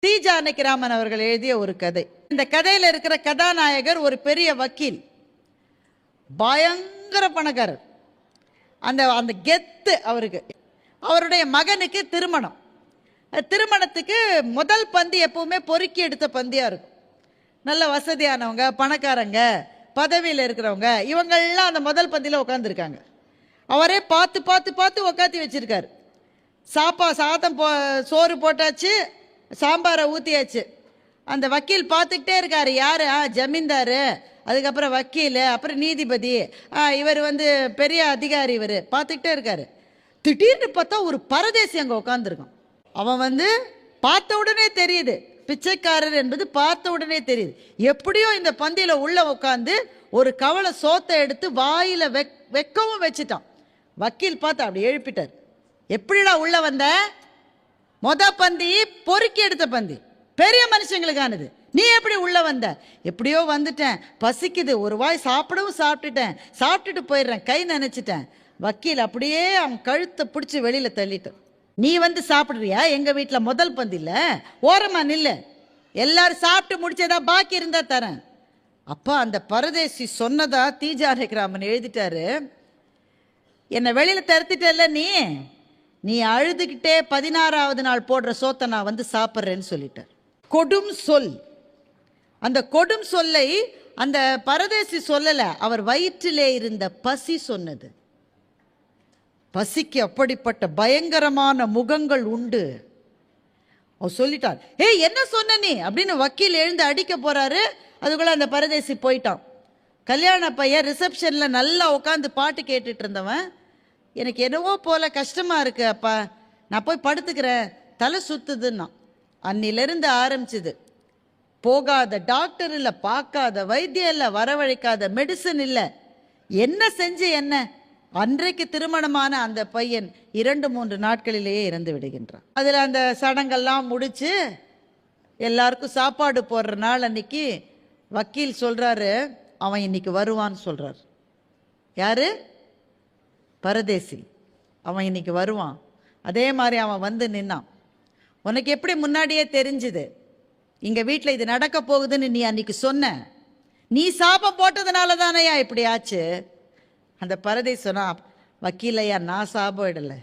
D. Janakiraman அவர்கள் எழுதிய ஒரு கதை. இந்த கதையில் இருக்கிற கதாநாயகர் ஒரு பெரிய வக்கீல், பயங்கர பணக்காரர். அந்த அந்த கெத்து அவருக்கு. அவருடைய மகனுக்கு திருமணம். திருமணத்துக்கு முதல் பந்தி எப்பவுமே பொறுக்கி எடுத்த பந்தியாக இருக்கும். நல்ல வசதியானவங்க, பணக்காரங்க, பதவியில் இருக்கிறவங்க, இவங்கள்லாம் அந்த முதல் பந்தியில் உட்காந்துருக்காங்க. அவரே பார்த்து பார்த்து பார்த்து உட்காத்தி வச்சிருக்காரு. சாதம் சோறு போட்டாச்சு, சாம்பாரை ஊற்றியாச்சு. அந்த வக்கீல் பார்த்துக்கிட்டே இருக்காரு. யார்? ஜமீன்தார், அதுக்கப்புறம் வக்கீல், அப்புறம் நீதிபதி, இவர் பெரிய அதிகாரி. இவர் பார்த்துக்கிட்டே இருக்காரு. திடீர்னு பார்த்தா ஒரு பரதேசி அங்கே உட்காந்துருக்கான். அவன் பார்த்த உடனே தெரியுது, பிச்சைக்காரர் என்பது பார்த்த உடனே தெரியுது. எப்படியோ இந்த பந்தியில் உள்ள உட்காந்து ஒரு கவலை சோத்தை எடுத்து வாயில் வைக்கவும் வச்சுட்டான். வக்கீல் பார்த்து அப்படி எழுப்பிட்டார். எப்படிடா உள்ள வந்த? பந்தி பொறுக்கி எடுத்த பந்தி, பெரிய மனுஷங்களுக்கானது. நீ எப்படி உள்ள வந்த? எப்படியோ வந்துட்டேன், பசிக்குது, ஒரு வாய் சாப்பிடவும் சாப்பிட்டுட்டு போயிடுறேன், கை நினைச்சிட்டேன். வக்கீல் அப்படியே அவன் கழுத்தை பிடிச்சி வெளியில தள்ளிட்டான். நீ சாப்பிடுறியா? எங்க வீட்டில் முதல் பந்தியில் ஓரமா நில்ல, எல்லாரும் சாப்பிட்டு முடிச்சதா, பாக்கி இருந்தா தரேன். அப்ப அந்த பரதேசி சொன்னதா டி. ஜானகிராமன் எழுதிட்டாரு. என்னை வெளியில தருத்திட்டல, நீ அழுதுகிட்டே 16வது நாள் போடுற சோத்தை நான் சாப்பிட்றேன்னு சொல்லிட்டார். கொடும் சொல். அந்த கொடும் சொல்லை அந்த பரதேசி சொல்லல, அவர் வயிற்றிலே இருந்த பசி சொன்னது. பசிக்கு அப்படிப்பட்ட பயங்கரமான முகங்கள் உண்டு. அவர் சொல்லிட்டார். என்ன சொன்ன நீ அப்படின்னு வக்கீல் எழுந்து அடிக்க போறாரு. அதுக்குள்ள அந்த பரதேசி போயிட்டான். கல்யாண பையன் ரிசப்ஷன்ல நல்லா உட்காந்து பாட்டு கேட்டுட்டு இருந்தவன், எனக்கு என்னவோ போல கஷ்டமா இருக்கு அப்பா, நான் போய் படுத்துக்கிறேன், தலை சுத்துதுன்னா. அன்னிலிருந்து ஆரம்பிச்சுது. போகாத டாக்டர் இல்லை, பார்க்காத வைத்தியம் இல்லை, வரவழைக்காத மெடிசன் இல்லை. என்ன செஞ்சு என்ன? அன்றைக்கு திருமணமான அந்த பையன் 2-3 நாட்களிலேயே இறந்து விடுகின்றான். அதில் அந்த சடங்கெல்லாம் முடிச்சு எல்லாருக்கும் சாப்பாடு போடுற நாள் அன்னைக்கு வக்கீல் சொல்றாரு, அவன் இன்னைக்கு வருவான்னு சொல்றாரு. யாரு? பரதேசி. அவன் இன்னைக்கு வருவான். அதே மாதிரி அவன் நின்னான். உனக்கு எப்படி முன்னாடியே தெரிஞ்சுது இங்க வீட்டில் இது நடக்க போகுதுன்னு? நீ அன்னைக்கு சொன்ன, நீ சாபம் போட்டதுனால தானையா இப்படி ஆச்சு. அந்த பரதேசி சொன்னா, வக்கீலையா, நான் சாபம் இடலை,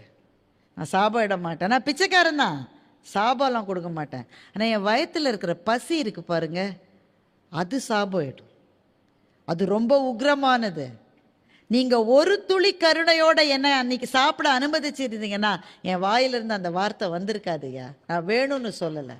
நான் சாபம் இட மாட்டேன், நான் பிச்சைக்காரன் தான், சாபம்லாம் கொடுக்க மாட்டேன். ஆனால் என் வயத்தில் இருக்கிற பசி இருக்கு பாருங்க, அது சாபம் இடும். அது ரொம்ப உக்ரமானது. நீங்க ஒரு துளி கருணையோட என்ன அன்னைக்கு சாப்பிட அனுமதிச்சிருந்தீங்கன்னா என் வாயிலிருந்து அந்த வார்த்தை வந்திருக்காதுயா. நான் வேணும்னு சொல்லலை.